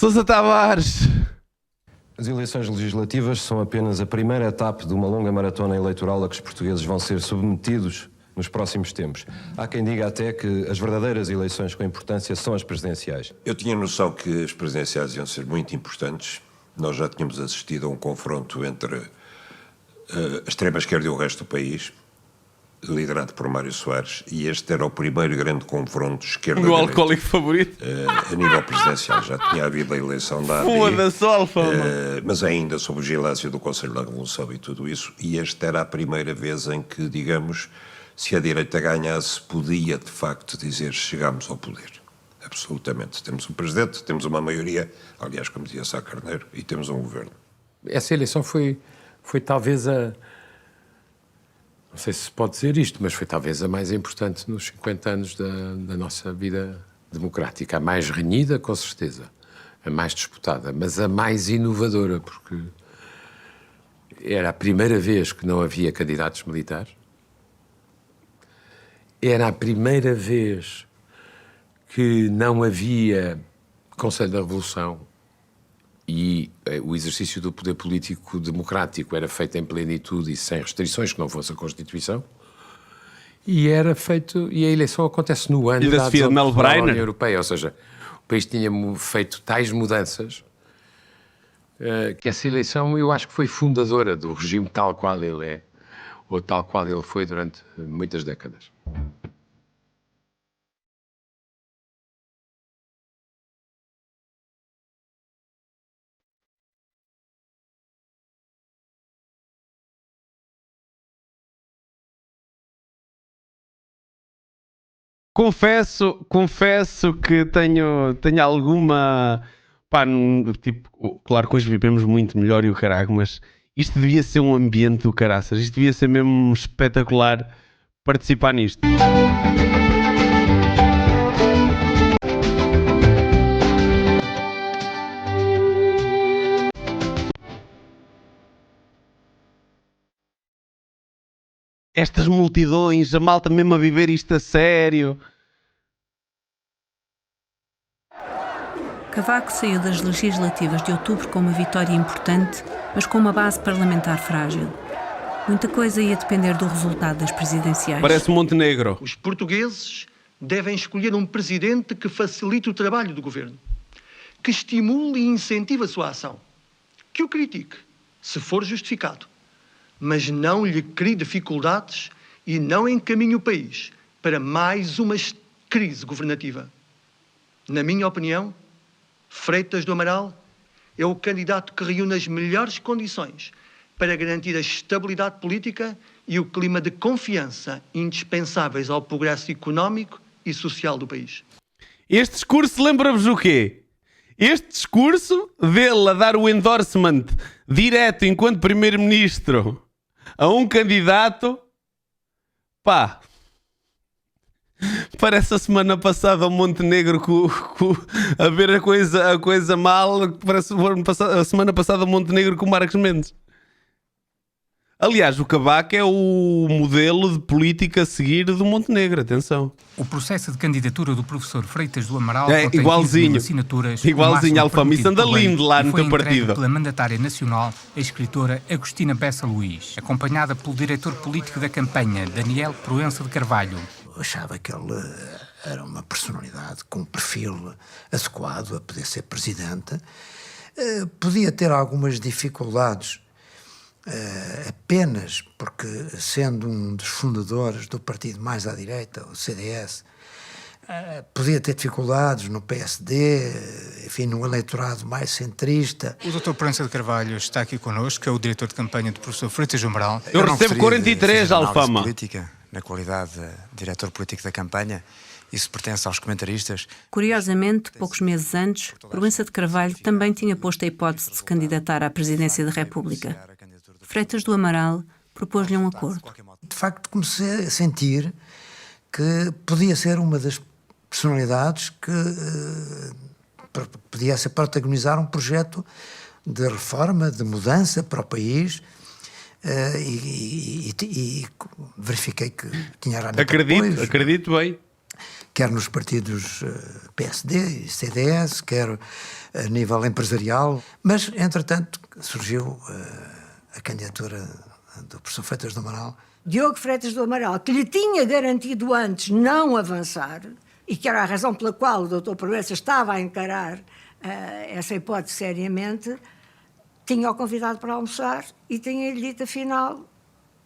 Sousa Tavares. As eleições legislativas são apenas a primeira etapa de uma longa maratona eleitoral a que os portugueses vão ser submetidos nos próximos tempos. Há quem diga até que as verdadeiras eleições com importância são as presidenciais. Eu tinha noção que as presidenciais iam ser muito importantes. Nós já tínhamos assistido a um confronto entre a extrema-esquerda e o resto do país, liderado por Mário Soares, e este era o primeiro grande confronto esquerda-direita. O meu alcoólico favorito. A nível presidencial. Já tinha havido a eleição da AD, Foda-se, Alfa, mas ainda sob vigilância do Conselho da Revolução e tudo isso, e esta era a primeira vez em que, digamos, se a direita ganhasse, podia de facto dizer chegámos ao poder. Absolutamente. Temos um presidente, temos uma maioria, aliás, como dizia Sá Carneiro, e temos um governo. Essa eleição foi talvez a... Não sei se pode dizer isto, mas foi talvez a mais importante nos 50 anos da nossa vida democrática. A mais renhida, com certeza. A mais disputada, mas a mais inovadora, porque era a primeira vez que não havia candidatos militares. Era a primeira vez que não havia Conselho da Revolução e o exercício do poder político democrático era feito em plenitude e sem restrições que não fosse a Constituição. E era feito, e a eleição acontece no ano da adesão à União Europeia, ou seja, o país tinha feito tais mudanças que essa eleição eu acho que foi fundadora do regime tal qual ele é, ou tal qual ele foi durante muitas décadas. Confesso que tenho alguma... Pá, tipo, claro que hoje vivemos muito melhor e o caralho, mas isto devia ser um ambiente do caraças. Isto devia ser mesmo espetacular participar nisto. Estas multidões, a malta mesmo a viver isto a sério. Cavaco saiu das legislativas de outubro com uma vitória importante, mas com uma base parlamentar frágil. Muita coisa ia depender do resultado das presidenciais. Parece Montenegro. Os portugueses devem escolher um presidente que facilite o trabalho do governo, que estimule e incentive a sua ação, que o critique, se for justificado, mas não lhe crie dificuldades e não encaminhe o país para mais uma crise governativa. Na minha opinião, Freitas do Amaral é o candidato que reúne as melhores condições para garantir a estabilidade política e o clima de confiança indispensáveis ao progresso económico e social do país. Este discurso lembra-vos o quê? Este discurso dele a dar o endorsement direto enquanto primeiro-ministro a um candidato, pá, parece a semana passada o Montenegro a ver a coisa mal, parece a semana passada o Montenegro com o Marcos Mendes. Aliás, o Cavaco é o modelo de política a seguir do Montenegro, atenção. O processo de candidatura do professor Freitas do Amaral é igualzinho, igualzinho, Alfama, isso anda lindo lá no teu partido. Pela mandatária nacional, a escritora Agostina Bessa Luís, acompanhada pelo diretor político da campanha, Daniel Proença de Carvalho. Eu achava que ele era uma personalidade com um perfil adequado a poder ser presidente. Podia ter algumas dificuldades apenas porque, sendo um dos fundadores do partido mais à direita, o CDS, podia ter dificuldades no PSD, enfim, no eleitorado mais centrista. O Dr. Proença de Carvalho está aqui connosco, é o diretor de campanha do professor Freitas do Amaral. Eu recebo 43, Alfama. Política, na qualidade de diretor político da campanha, isso pertence aos comentaristas. Curiosamente, poucos meses antes, Proença de Carvalho também tinha posto a hipótese de se candidatar à presidência da República. Freitas do Amaral propôs-lhe um acordo. De facto, comecei a sentir que podia ser uma das personalidades que podia protagonizar um projeto de reforma, de mudança para o país, e verifiquei que tinha realmente acredito bem. Que quer nos partidos PSD e CDS, quer a nível empresarial, mas, entretanto, surgiu a candidatura do professor Freitas do Amaral. Diogo Freitas do Amaral, que lhe tinha garantido antes não avançar, e que era a razão pela qual o Dr. Proença estava a encarar essa hipótese seriamente, tinha-o convidado para almoçar e tinha-lhe dito, afinal,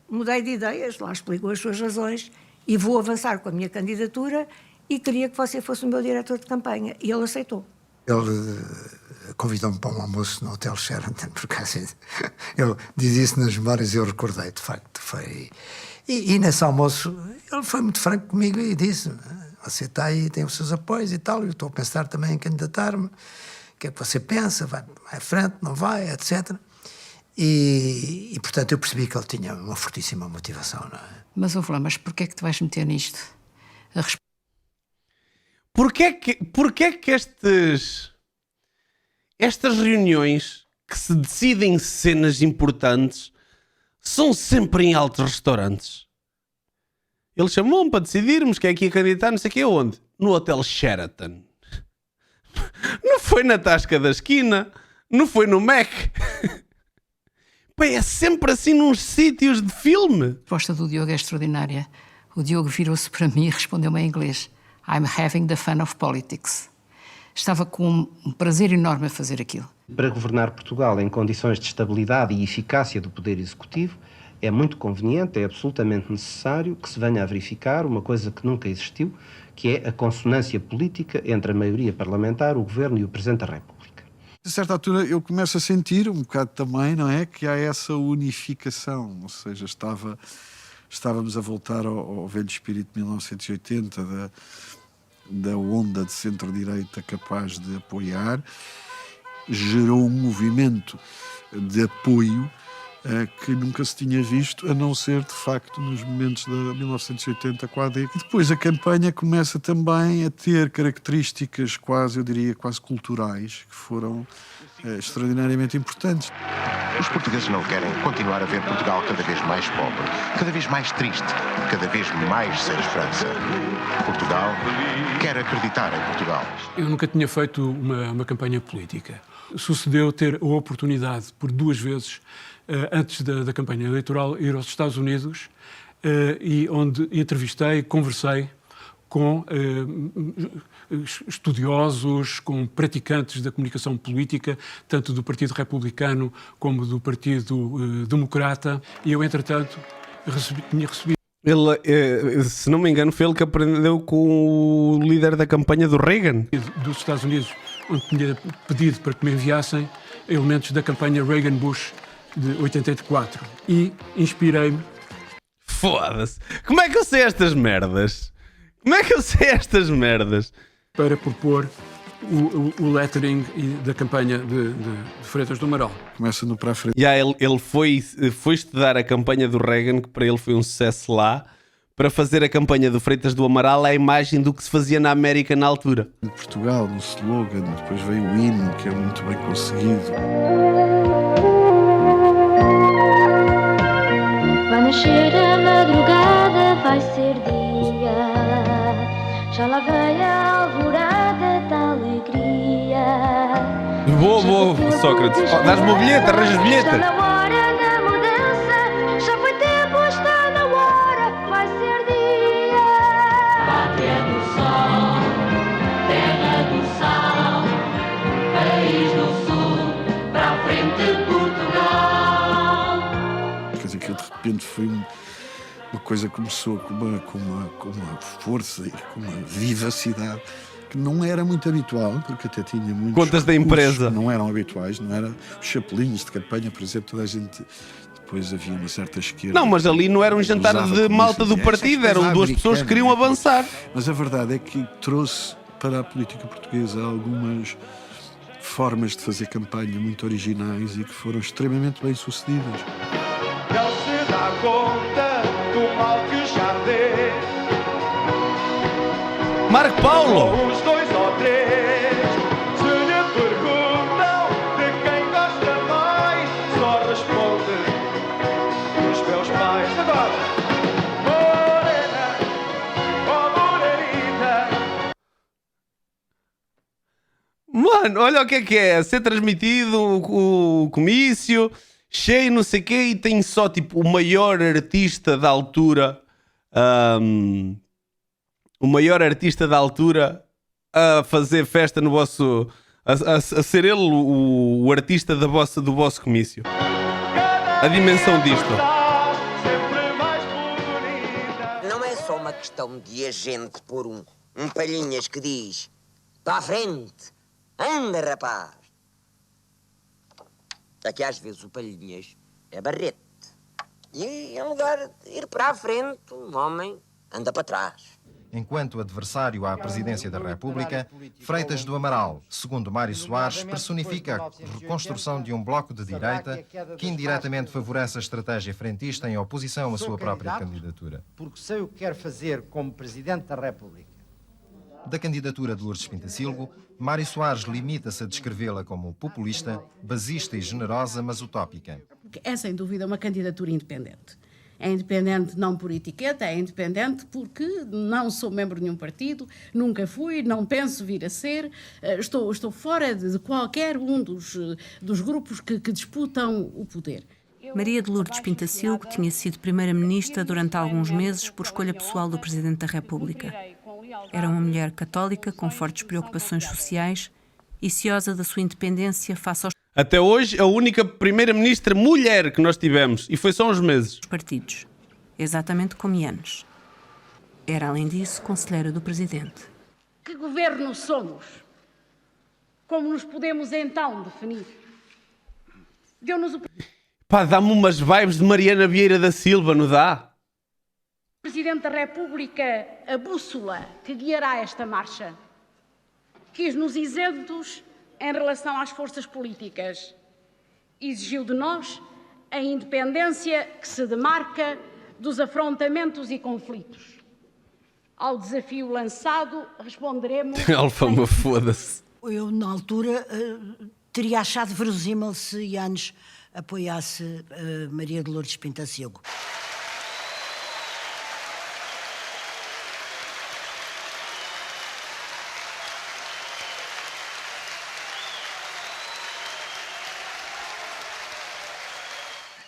mudei de ideias, lá explicou as suas razões, e vou avançar com a minha candidatura e queria que você fosse o meu diretor de campanha. E ele aceitou. Ele convidou-me para um almoço no Hotel Sheraton, porque assim, ele diz isso nas memórias e eu recordei, de facto. Foi... E nesse almoço ele foi muito franco comigo e disse: você está aí, tem os seus apoios e tal, eu estou a pensar também em candidatar-me, o que é que você pensa, vai à frente, não vai, etc. E portanto eu percebi que ele tinha uma fortíssima motivação, não é? Mas ouve lá, mas porquê é que te vais meter nisto? Porquê que estas reuniões que se decidem cenas importantes são sempre em altos restaurantes? Ele chamou-me para decidirmos quem é que ia candidatar, não sei o que, onde? No Hotel Sheraton. Não foi na Tasca da Esquina, não foi no Mac. Pá, é sempre assim nos sítios de filme. A resposta do Diogo é extraordinária. O Diogo virou-se para mim e respondeu-me em inglês: I'm having the fun of politics. Estava com um prazer enorme a fazer aquilo. Para governar Portugal em condições de estabilidade e eficácia do poder executivo, é muito conveniente, é absolutamente necessário que se venha a verificar uma coisa que nunca existiu, que é a consonância política entre a maioria parlamentar, o Governo e o Presidente da República. A certa altura eu começo a sentir um bocado também, não é, que há essa unificação, ou seja, estávamos a voltar ao velho espírito de 1980, da onda de centro-direita capaz de apoiar, gerou um movimento de apoio que nunca se tinha visto, a não ser, de facto, nos momentos de 1980 com a AD. E depois a campanha começa também a ter características quase, eu diria, quase culturais, que foram extraordinariamente importantes. Os portugueses não querem continuar a ver Portugal cada vez mais pobre, cada vez mais triste, cada vez mais sem esperança. Portugal quer acreditar em Portugal. Eu nunca tinha feito uma campanha política. Sucedeu ter a oportunidade, por 2 vezes, antes da campanha eleitoral, ir aos Estados Unidos, e onde entrevistei, conversei com estudiosos, com praticantes da comunicação política, tanto do Partido Republicano como do Partido Democrata, e eu, entretanto, tinha recebido... Ele, se não me engano, foi ele que aprendeu com o líder da campanha do Reagan. Dos Estados Unidos, onde tinha pedido para que me enviassem elementos da campanha Reagan-Bush de 84. E inspirei-me. Foda-se! Como é que eu sei estas merdas? Como é que eu sei estas merdas? Para propor o lettering da campanha de Freitas do Amaral. Começa no para a frente. Ele foi estudar a campanha do Reagan, que para ele foi um sucesso lá, para fazer a campanha do Freitas do Amaral à imagem do que se fazia na América na altura. Em Portugal, no slogan, depois veio o hino, que é muito bem conseguido. Vai nascer a madrugada, vai ser dia, já lá veio a alvorada da alegria. Boa, Sócrates. Dás-me o bilhete, arranjas bilhete. Está na hora da mudança, já foi tempo, está na hora, vai ser dia. Pátria do sol, terra do sal, país do sul, para a frente Portugal. Quer dizer, que de repente foi uma coisa que começou com uma força e com uma vivacidade que não era muito habitual, porque até tinha muitos contas da empresa que não eram habituais, não era os chapelinhos de campanha, por exemplo, toda a gente. Depois havia uma certa esquerda. Não, mas ali não era um jantar de malta do partido, eram 2 pessoas que queriam avançar. Mas a verdade é que trouxe para a política portuguesa algumas formas de fazer campanha muito originais e que foram extremamente bem sucedidas. Não se dá conta do mal que já dê. Marco Paulo! Os 2 ou 3, se lhe perguntam de quem gosta mais, só responde dos meus pais. Agora, morena, oh morenita, mano, olha o que é ser transmitido o comício, cheio, não sei o quê, e tem só, tipo, o maior artista da altura, a fazer festa no vosso... A ser ele o artista do vosso comício. A dimensão disto. Não é só uma questão de a gente pôr um palhinhas que diz: para a frente, anda, rapaz. É que às vezes o palhinhas é barrete. E em lugar de ir para a frente, um homem anda para trás. Enquanto adversário à presidência da República, Freitas do Amaral, segundo Mário Soares, personifica a reconstrução de um bloco de direita que indiretamente favorece a estratégia frentista em oposição à sua própria candidatura. Porque sei o que quero fazer como Presidente da República. Da candidatura de Lourdes Pintacilgo, Mário Soares limita-se a descrevê-la como populista, basista e generosa, mas utópica. É sem dúvida uma candidatura independente. É independente não por etiqueta, é independente porque não sou membro de nenhum partido, nunca fui, não penso vir a ser, estou fora de qualquer um dos grupos que disputam o poder. Maria de Lourdes Pintacilgo tinha sido primeira-ministra durante alguns meses por escolha pessoal do Presidente da República. Era uma mulher católica com fortes preocupações sociais e ciosa da sua independência face aos Até hoje, a única primeira-ministra mulher que nós tivemos, e foi só uns meses. Partidos, exatamente como Yanes. Era, além disso, conselheira do Presidente. Que governo somos? Como nos podemos então definir? Deu-nos o Pá, dá-me umas vibes de Mariana Vieira da Silva, não dá? Presidente da República a bússola que guiará esta marcha. Quis-nos isentos em relação às forças políticas. Exigiu de nós a independência que se demarca dos afrontamentos e conflitos. Ao desafio lançado, responderemos... Alfama, foda-se. Eu, na altura, teria achado verosímil se Yanes apoiasse Maria de Lourdes Pintacilgo.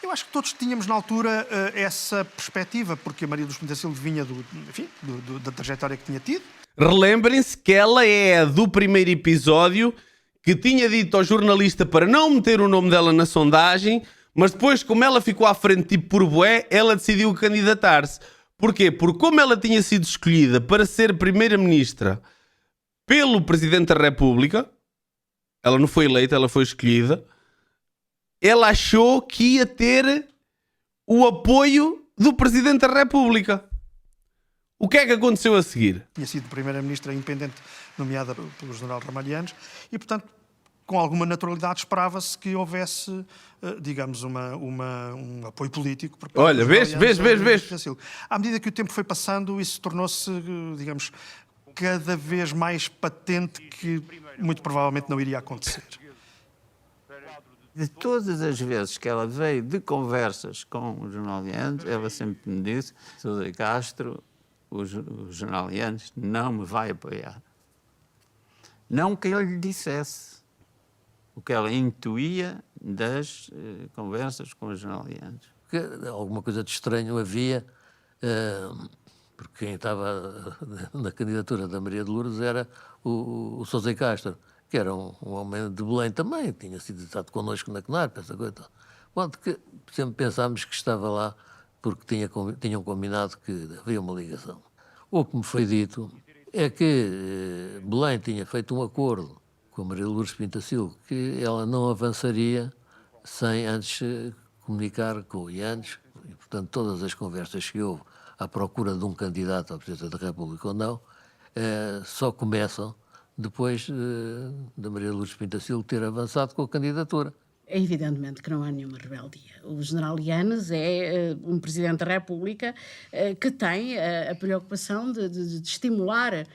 Eu acho que todos tínhamos na altura essa perspectiva, porque a Maria dos Pintacilgo vinha da trajetória que tinha tido. Relembrem-se que ela é a do primeiro episódio que tinha dito ao jornalista para não meter o nome dela na sondagem, mas depois, como ela ficou à frente tipo por bué, ela decidiu candidatar-se. Porquê? Porque como ela tinha sido escolhida para ser primeira-ministra pelo Presidente da República, ela não foi eleita, ela foi escolhida, ela achou que ia ter o apoio do Presidente da República. O que é que aconteceu a seguir? Tinha sido primeira-ministra independente nomeada pelo general Ramalhianes e, portanto, com alguma naturalidade esperava-se que houvesse, digamos, um apoio político. Olha, vês. À medida que o tempo foi passando, isso tornou-se, digamos, cada vez mais patente que muito provavelmente não iria acontecer. De todas as vezes que ela veio de conversas com o general Yanes, ela sempre me disse: Sousa Castro, o general Yanes não me vai apoiar. Não que ele lhe dissesse o que ela intuía das conversas com o general Yanes. Porque alguma coisa de estranho havia, porque quem estava na candidatura da Maria de Lourdes era o Sousa Castro, que era um homem de Belém também, tinha sido estado connosco na CNARP, essa coisa. Bom, que sempre pensámos que estava lá porque tinham combinado que havia uma ligação. O que me foi dito é que Belém tinha feito um acordo com a Maria de Lourdes Pintacilgo que ela não avançaria sem antes comunicar com o Yanes, e, portanto, todas as conversas que houve à procura de um candidato à presidência da República ou não, só começam depois da Maria de Lourdes Pintacilgo ter avançado com a candidatura. É evidentemente que não há nenhuma rebeldia. O general Yanes é um Presidente da República que tem a preocupação de estimular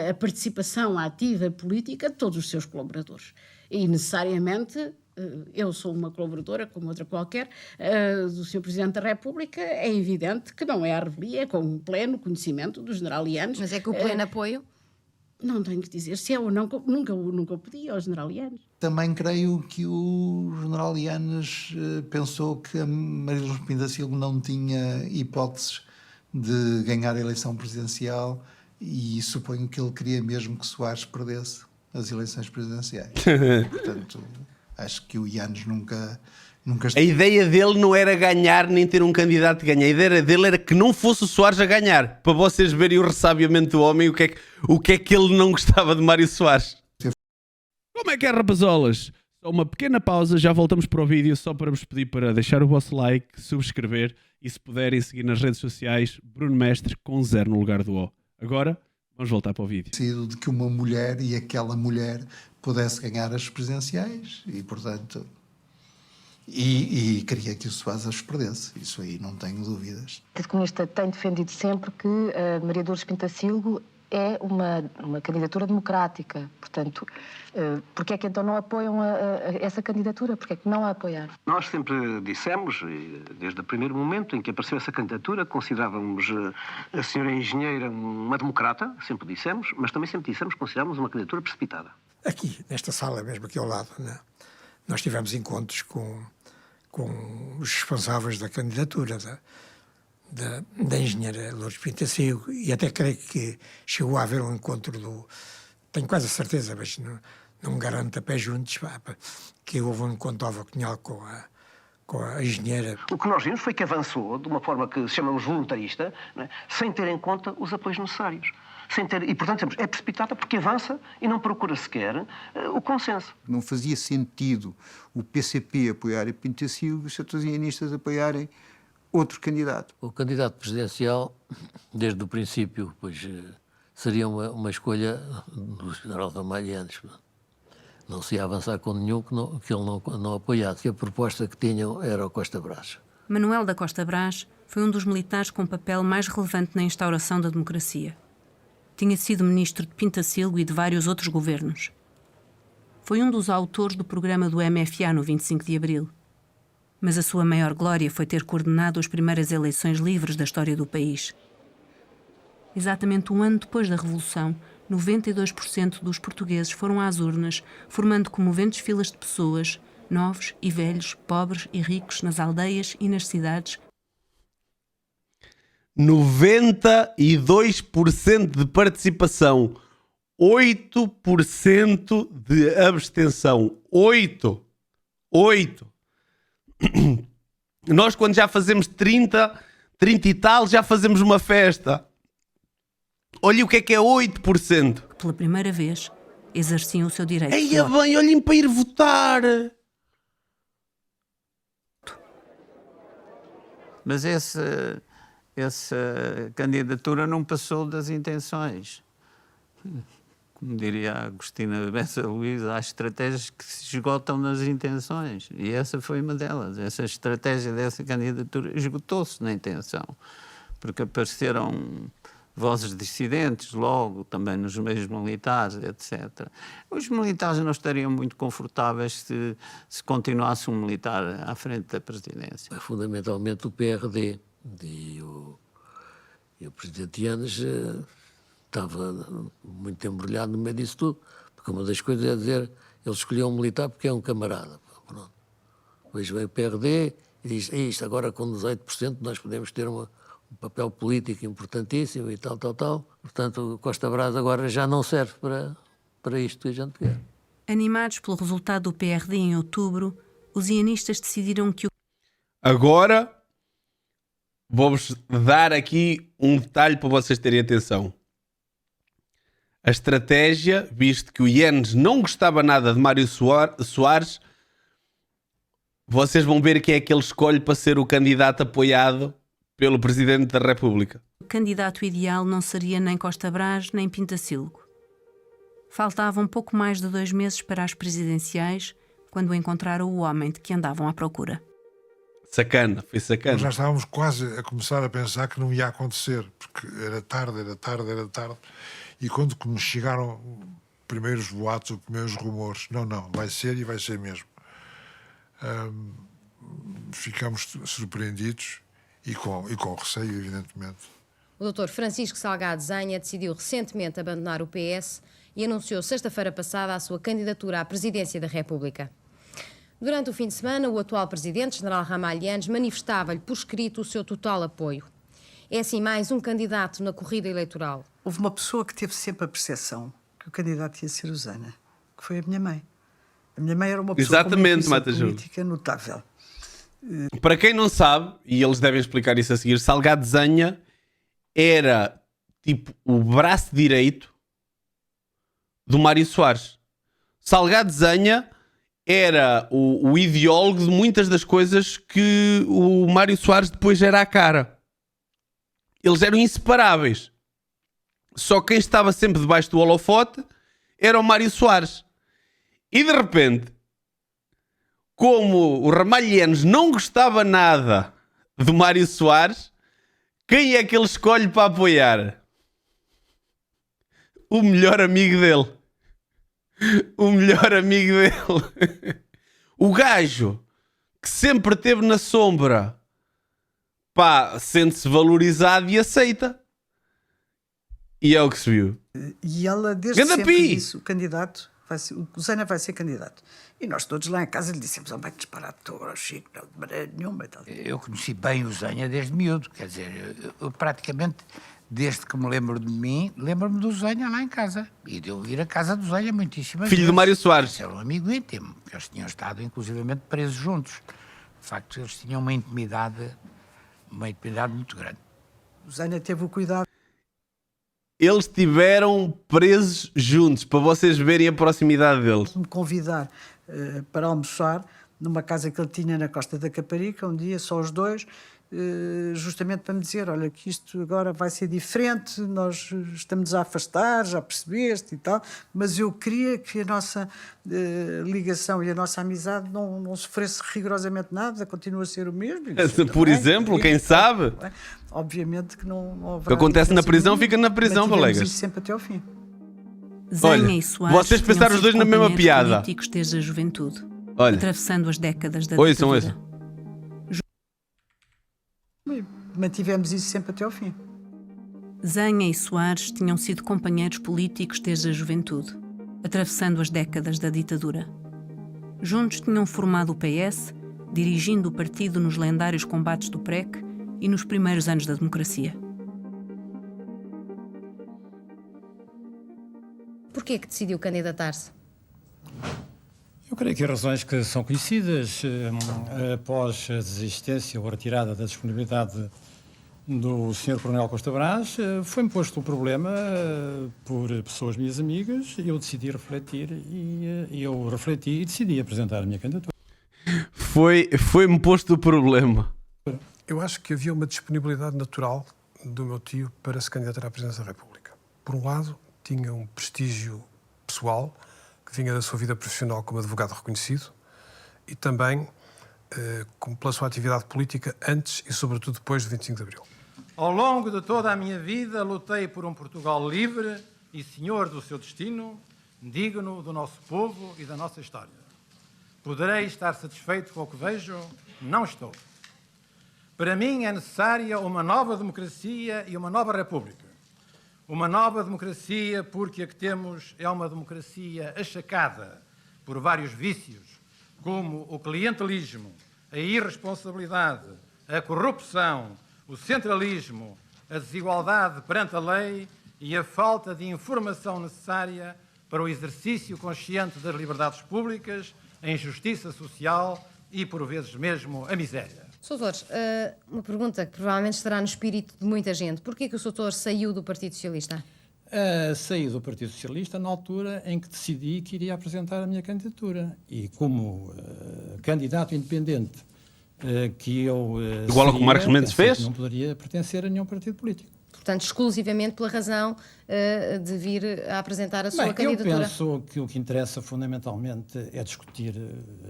a participação ativa política de todos os seus colaboradores. E, necessariamente, eu sou uma colaboradora, como outra qualquer, do Sr. Presidente da República. É evidente que não é a rebelia, é com pleno conhecimento do general Yanes. Mas é com o pleno apoio? Não tenho que dizer se é ou não, nunca o pedi ao general Yanes. Também creio que o general Yanes pensou que a Maria Lourdes Pinto da Silva não tinha hipóteses de ganhar a eleição presidencial e suponho que ele queria mesmo que Soares perdesse as eleições presidenciais. Portanto, acho que o Yanes nunca A ideia dele não era ganhar nem ter um candidato que ganhe. A ideia dele era que não fosse o Soares a ganhar. Para vocês verem o ressabiamento do homem, o que é que ele não gostava de Mário Soares. Como é que é, rapazolas? Só uma pequena pausa, já voltamos para o vídeo, só para vos pedir para deixar o vosso like, subscrever e, se puderem, seguir nas redes sociais Bruno Mestre com 0 no lugar do O. Agora, vamos voltar para o vídeo. De que uma mulher e aquela mulher pudesse ganhar as presidenciais e, portanto... E queria que o Soares as perdesse, isso aí não tenho dúvidas. O Partido Comunista tem defendido sempre que Maria Lourdes Pinto da Silva é uma candidatura democrática. Portanto, porque é que então não apoiam essa candidatura? Porque é que não a apoiar? Nós sempre dissemos, desde o primeiro momento em que apareceu essa candidatura, considerávamos a senhora engenheira uma democrata, sempre dissemos, mas também sempre dissemos que considerávamos uma candidatura precipitada. Aqui, nesta sala mesmo, aqui ao lado, né? Nós tivemos encontros com os responsáveis da candidatura da engenheira Lourdes Pinto da Silva e até creio que chegou a haver um encontro tenho quase a certeza, mas não me garanto a pé juntos, que houve um encontro ao Cunhal com a engenheira. O que nós vimos foi que avançou de uma forma que chamamos voluntarista, né, sem ter em conta os apoios necessários. E, portanto, dizemos, é precipitada porque avança e não procura sequer o consenso. Não fazia sentido o PCP apoiar a Pinto da Silva e os setores apoiarem outro candidato. O candidato presidencial, desde o princípio, pois seria uma escolha do general Ramalhianes. Não se ia avançar com nenhum que ele não apoiasse. A proposta que tinham era o Costa Brás. Manuel da Costa Brás foi um dos militares com papel mais relevante na instauração da democracia. Tinha sido ministro de Pinto da Silva e de vários outros governos. Foi um dos autores do programa do MFA no 25 de Abril. Mas a sua maior glória foi ter coordenado as primeiras eleições livres da história do país. Exatamente um ano depois da Revolução, 92% dos portugueses foram às urnas, formando comoventes filas de pessoas, novos e velhos, pobres e ricos, nas aldeias e nas cidades. 92% de participação, 8% de abstenção. 8. Nós, quando já fazemos 30 e tal, já fazemos uma festa. Olha o que é 8%. Pela primeira vez, exerciam o seu direito. Eia bem, olhem para ir votar. Mas essa candidatura não passou das intenções. Como diria a Agostina Bessa Luís, há estratégias que se esgotam nas intenções. E essa foi uma delas. Essa estratégia dessa candidatura esgotou-se na intenção. Porque apareceram vozes dissidentes logo, também nos meios militares, etc. Os militares não estariam muito confortáveis se continuasse um militar à frente da presidência. Fundamentalmente o PRD e o presidente Yanes estava muito embrulhado no meio disso tudo, porque uma das coisas é dizer, ele escolheu um militar porque é um camarada. Pronto. Depois vem o PRD e diz, isto agora com 18% nós podemos ter um papel político importantíssimo e tal. Portanto, o Costa Brás agora já não serve para isto que a gente quer. Animados pelo resultado do PRD em outubro, os ianistas decidiram que Agora, vou-vos dar aqui um detalhe para vocês terem atenção. A estratégia, visto que o Yanes não gostava nada de Mário Soares, vocês vão ver quem é que ele escolhe para ser o candidato apoiado pelo Presidente da República. o candidato ideal não seria nem Costa Brás nem Pinto da Silva. Faltavam pouco mais de 2 meses para as presidenciais, quando encontraram o homem de que andavam à procura. Sacana, foi sacana. Nós já estávamos quase a começar a pensar que não ia acontecer, porque era tarde. E quando chegaram primeiros boatos, primeiros rumores, não, vai ser e vai ser mesmo. Ficamos surpreendidos e com receio, evidentemente. O Dr. Francisco Salgado Zenha decidiu recentemente abandonar o PS e anunciou sexta-feira passada a sua candidatura à presidência da República. Durante o fim de semana, o atual presidente, general Ramalhianes, manifestava-lhe por escrito o seu total apoio. É assim mais um candidato na corrida eleitoral. Houve uma pessoa que teve sempre a percepção que o candidato ia ser Usana, que foi a minha mãe. A minha mãe era uma pessoa com uma visão política notável. Para quem não sabe, e eles devem explicar isso a seguir, Salgado Zenha era tipo o braço direito do Mário Soares. Salgado Zenha era o ideólogo de muitas das coisas que o Mário Soares depois era a cara. Eles eram inseparáveis. Só quem estava sempre debaixo do holofote era o Mário Soares. E de repente, como o Ramalhianes não gostava nada do Mário Soares, quem é que ele escolhe para apoiar? O melhor amigo dele. O melhor amigo dele. O gajo que sempre esteve na sombra, pá, sente-se valorizado e aceita. E é o que se viu. E ela desde sempre disse, o candidato, o Usana vai ser candidato. E nós todos lá em casa lhe dissemos, vai disparar ao Chico, não, de maneira nenhuma. Tal. Eu conheci bem o Zenha desde miúdo, quer dizer, eu praticamente, desde que me lembro de mim, lembro-me do Zenha lá em casa. E de eu ir à casa do Zenha muitíssimas vezes. Filho do Mário Soares. Era um amigo íntimo, porque eles tinham estado inclusivamente presos juntos. De facto, eles tinham uma intimidade muito grande. O Zenha teve o cuidado. Eles estiveram presos juntos, para vocês verem a proximidade deles. Me convidar para almoçar numa casa que ele tinha na Costa da Caparica, um dia, só os dois, justamente para me dizer, olha, que isto agora vai ser diferente, nós estamos a afastar, já percebeste e tal, mas eu queria que a nossa ligação e a nossa amizade não sofresse rigorosamente nada, continua a ser o mesmo. Por exemplo, quem sabe? Obviamente que não haverá... O que acontece na prisão fica na prisão, colegas. Isso sempre até ao fim. Zenha e Soares vocês pensaram os dois na mesma piada. Políticos desde a juventude, olha, atravessando as décadas da ouçam, ditadura. Mantivemos isso sempre até ao fim. Zenha e Soares tinham sido companheiros políticos desde a juventude, atravessando as décadas da ditadura. Juntos tinham formado o PS, dirigindo o partido nos lendários combates do PREC e nos primeiros anos da democracia. Porquê que decidiu candidatar-se? Eu creio que as razões que são conhecidas, após a desistência ou a retirada da disponibilidade do Sr. Coronel Costa Brás, foi-me posto o problema por pessoas minhas amigas, e eu decidi refletir, e eu refleti e decidi apresentar a minha candidatura. Foi-me posto o problema. Eu acho que havia uma disponibilidade natural do meu tio para se candidatar à presidência da República. Por um lado, tinha um prestígio pessoal, que vinha da sua vida profissional como advogado reconhecido, e também pela sua atividade política antes e sobretudo depois de 25 de Abril. Ao longo de toda a minha vida, lutei por um Portugal livre e senhor do seu destino, digno do nosso povo e da nossa história. Poderei estar satisfeito com o que vejo? Não estou. Para mim é necessária uma nova democracia e uma nova república. Uma nova democracia, porque a que temos é uma democracia achacada por vários vícios, como o clientelismo, a irresponsabilidade, a corrupção, o centralismo, a desigualdade perante a lei e a falta de informação necessária para o exercício consciente das liberdades públicas, a injustiça social e, por vezes mesmo, a miséria. Sr. Doutor, uma pergunta que provavelmente estará no espírito de muita gente. Porquê que o Sr. Doutor saiu do Partido Socialista? Saí do Partido Socialista na altura em que decidi que iria apresentar a minha candidatura. E como candidato independente que eu igual ao que o Marcos Mendes fez, não poderia pertencer a nenhum partido político. Portanto, exclusivamente pela razão de vir a apresentar a sua candidatura. Eu penso que o que interessa fundamentalmente é discutir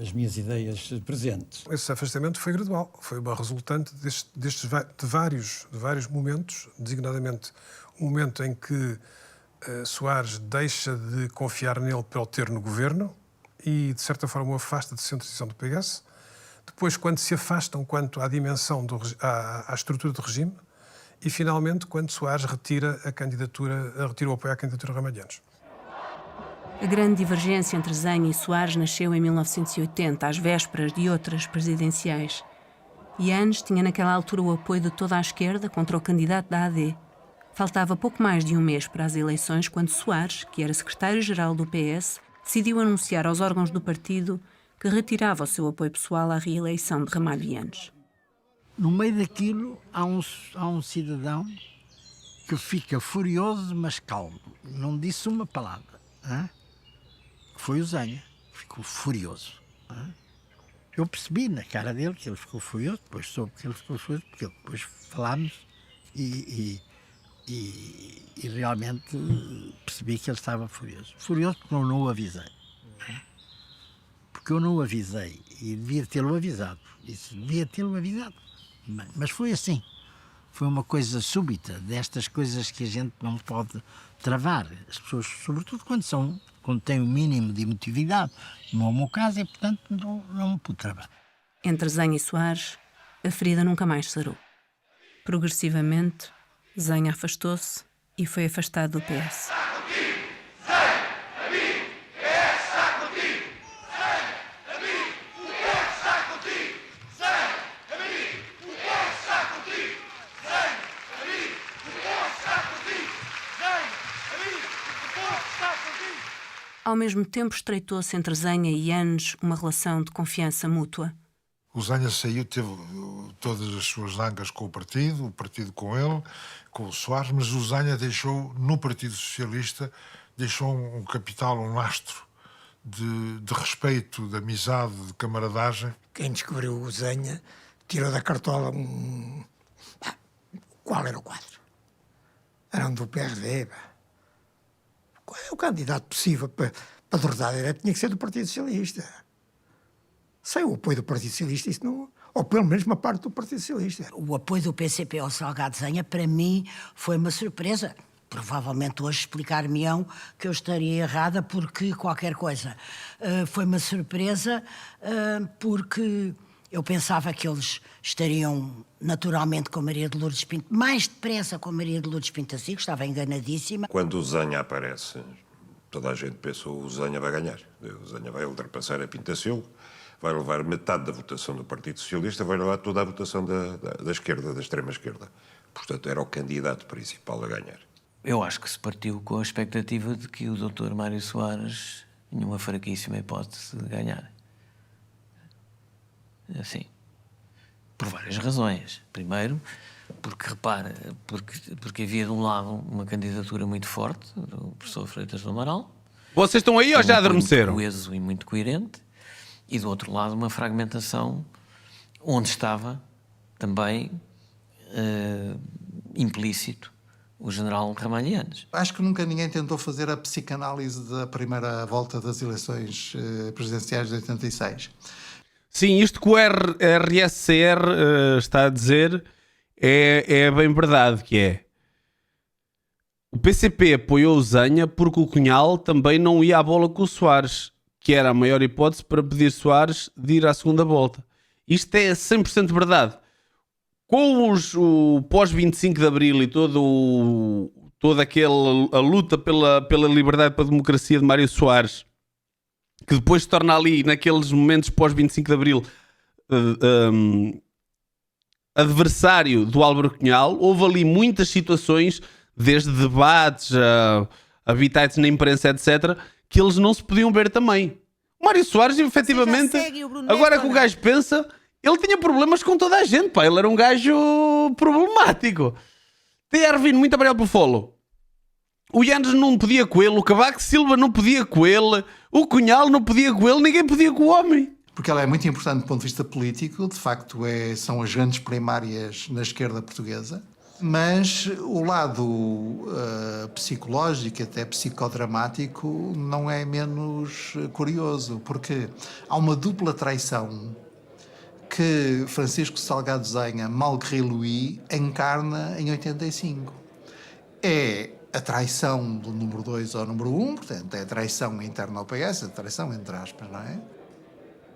as minhas ideias presentes. Esse afastamento foi gradual, foi uma resultante de vários momentos, designadamente o momento em que Soares deixa de confiar nele para o ter no governo e, de certa forma, o afasta de centralização do PS. Depois, quando se afastam quanto à dimensão, à estrutura do regime, e, finalmente, quando Soares retira o apoio à candidatura Ramalhianes. A grande divergência entre Zenha e Soares nasceu em 1980, às vésperas de outras presidenciais. Yanes tinha naquela altura o apoio de toda a esquerda contra o candidato da AD. Faltava pouco mais de um mês para as eleições quando Soares, que era secretário-geral do PS, decidiu anunciar aos órgãos do partido que retirava o seu apoio pessoal à reeleição de Ramalho Yanes. No meio daquilo há um cidadão que fica furioso, mas calmo. Não disse uma palavra. Hein? Foi o Zenha. Ficou furioso. Hein? Eu percebi na cara dele que ele ficou furioso, depois soube que ele ficou furioso, porque depois falámos e realmente percebi que ele estava furioso. Furioso porque eu não o avisei. Porque eu não o avisei e devia tê-lo avisado. Isso devia tê-lo avisado. Mas foi assim. Foi uma coisa súbita, destas coisas que a gente não pode travar. As pessoas, sobretudo quando têm o mínimo de emotividade. Não é o meu caso e, portanto, não pude travar. Entre Zenha e Soares, a ferida nunca mais sarou. Progressivamente, Zenha afastou-se e foi afastado do PS. Ao mesmo tempo, estreitou-se entre Zenha e Yanes uma relação de confiança mútua. O Zenha saiu, teve todas as suas zangas com o partido com ele, com o Soares, mas o Zenha deixou, no Partido Socialista, deixou um capital, um lastro de respeito, de amizade, de camaradagem. Quem descobriu o Zenha tirou da cartola Qual era o quadro? Era um do PRD. Qual é o candidato possível para derrotar a direita? Tinha que ser do Partido Socialista. Sem o apoio do Partido Socialista, isso não... Ou pelo menos uma parte do Partido Socialista. O apoio do PCP ao Salgado Zenha, para mim, foi uma surpresa. Provavelmente hoje explicar-me-ão que eu estaria errada porque qualquer coisa. Foi uma surpresa porque eu pensava que eles estariam naturalmente com Maria de Lourdes Pinto, mais depressa com Maria de Lourdes Pintacigo, estava enganadíssima. Quando o Zenha aparece, toda a gente pensou o Zenha vai ganhar. O Zenha vai ultrapassar a Pintacigo, vai levar metade da votação do Partido Socialista, vai levar toda a votação da esquerda, da extrema-esquerda. Portanto, era o candidato principal a ganhar. Eu acho que se partiu com a expectativa de que o Dr. Mário Soares tinha uma fraquíssima hipótese de ganhar. Assim, por várias razões. Primeiro, porque, repara, porque havia de um lado uma candidatura muito forte, do professor Freitas do Amaral. Vocês estão aí ou já adormeceram? Muito coeso e muito coerente. E do outro lado, uma fragmentação onde estava também implícito o general Ramalho Yanes. Acho que nunca ninguém tentou fazer a psicanálise da primeira volta das eleições presidenciais de 86. Sim, isto que o RSCR está a dizer é bem verdade, que é... O PCP apoiou o Zenha porque o Cunhal também não ia à bola com o Soares, que era a maior hipótese para pedir Soares de ir à segunda volta. Isto é 100% verdade. Com o pós-25 de Abril e toda a luta pela liberdade e pela democracia de Mário Soares, que depois se torna ali, naqueles momentos pós-25 de Abril, adversário do Álvaro Cunhal, houve ali muitas situações, desde debates, habitats na imprensa, etc., que eles não se podiam ver também. O Mário Soares, efetivamente, agora que o gajo pensa, ele tinha problemas com toda a gente, pá. Ele era um gajo problemático. Tem Arvino muito amarelo pelo follow. O Yanes não podia com ele, o Cavaco Silva não podia com ele, o Cunhal não podia com ele, ninguém podia com o homem. Porque ela é muito importante do ponto de vista político, de facto são as grandes primárias na esquerda portuguesa, mas o lado psicológico, até psicodramático, não é menos curioso, porque há uma dupla traição que Francisco Salgado Zenha, Malgré Louis, encarna em 85. É a traição do número 2 ao número 1, portanto, é a traição interna ao PS, a traição entre aspas, não é?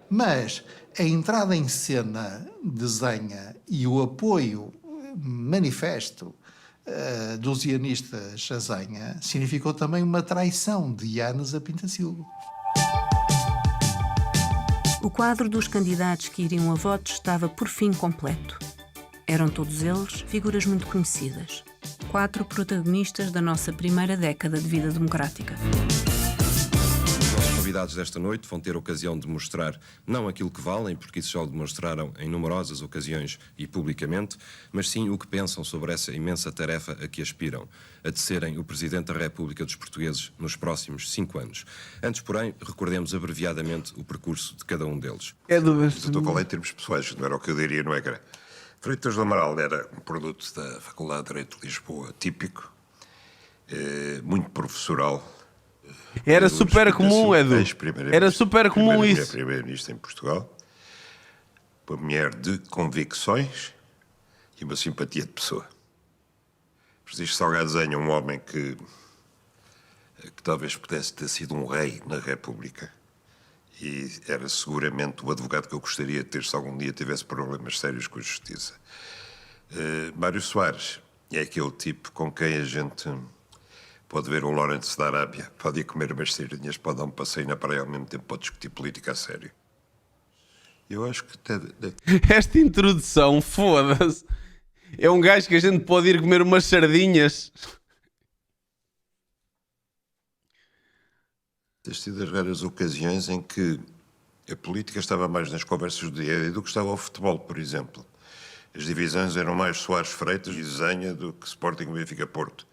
Mas a entrada em cena de Zenha e o apoio manifesto do zianista Chazenha significou também uma traição de Yanes a Pintacilgo. O quadro dos candidatos que iriam a votos estava por fim completo. Eram todos eles figuras muito conhecidas. 4 protagonistas da nossa primeira década de vida democrática. Os convidados desta noite vão ter ocasião de mostrar não aquilo que valem, porque isso já o demonstraram em numerosas ocasiões e publicamente, mas sim o que pensam sobre essa imensa tarefa a que aspiram, a de serem o Presidente da República dos Portugueses nos próximos 5 anos. Antes, porém, recordemos abreviadamente o percurso de cada um deles. Estou a falar em termos pessoais, não era o que eu diria no ecrã. Freitas do Amaral era um produto da Faculdade de Direito de Lisboa, típico, muito professoral. Era super comum, Edu. Era super comum isso. Primeira-ministra em Portugal. Uma mulher de convicções e uma simpatia de pessoa. Francisco Salgado Zenha, um homem que talvez pudesse ter sido um rei na República. E era seguramente o advogado que eu gostaria de ter se algum dia tivesse problemas sérios com a justiça. Mário Soares é aquele tipo com quem a gente pode ver o Lawrence da Arábia, pode ir comer umas sardinhas, pode dar um passeio na praia, ao mesmo tempo pode discutir política a sério. Eu acho que... Esta introdução, foda-se. É um gajo que a gente pode ir comer umas sardinhas. Tens sido as raras ocasiões em que a política estava mais nas conversas do dia a dia do que estava ao futebol, por exemplo. As divisões eram mais Soares Freitas e Zenha do que Sporting Benfica Porto.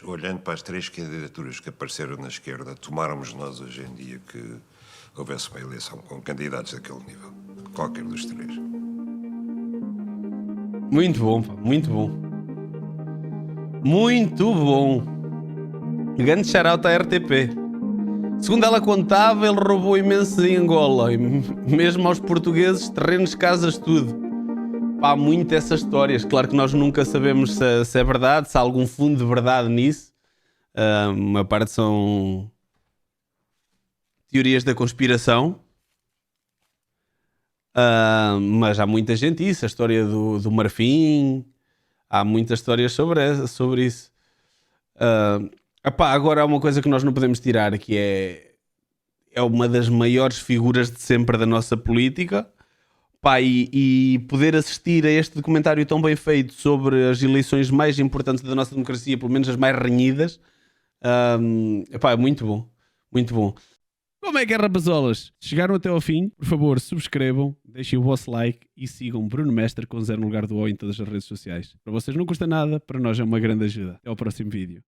Olhando para as 3 candidaturas que apareceram na esquerda, tomáramos nós hoje em dia que houvesse uma eleição com candidatos daquele nível. Qualquer dos 3. Muito bom, pá. Muito bom. Muito bom. Grande shout-out à RTP. Segundo ela contava, ele roubou imenso em Angola. E mesmo aos portugueses, terrenos, casas, tudo. Pá, muito essas histórias. Claro que nós nunca sabemos se é verdade, se há algum fundo de verdade nisso. Uma parte são teorias da conspiração. Mas há muita gente isso. A história do Marfim. Há muitas histórias sobre isso. Agora há uma coisa que nós não podemos tirar, que é uma das maiores figuras de sempre da nossa política. E poder assistir a este documentário tão bem feito sobre as eleições mais importantes da nossa democracia, pelo menos as mais renhidas, é muito bom. Muito bom. Como é que é, rapazolas? Chegaram até ao fim? Por favor, subscrevam, deixem o vosso like e sigam Bruno Mestre com 0 no lugar do O em todas as redes sociais. Para vocês não custa nada, para nós é uma grande ajuda. Até ao próximo vídeo.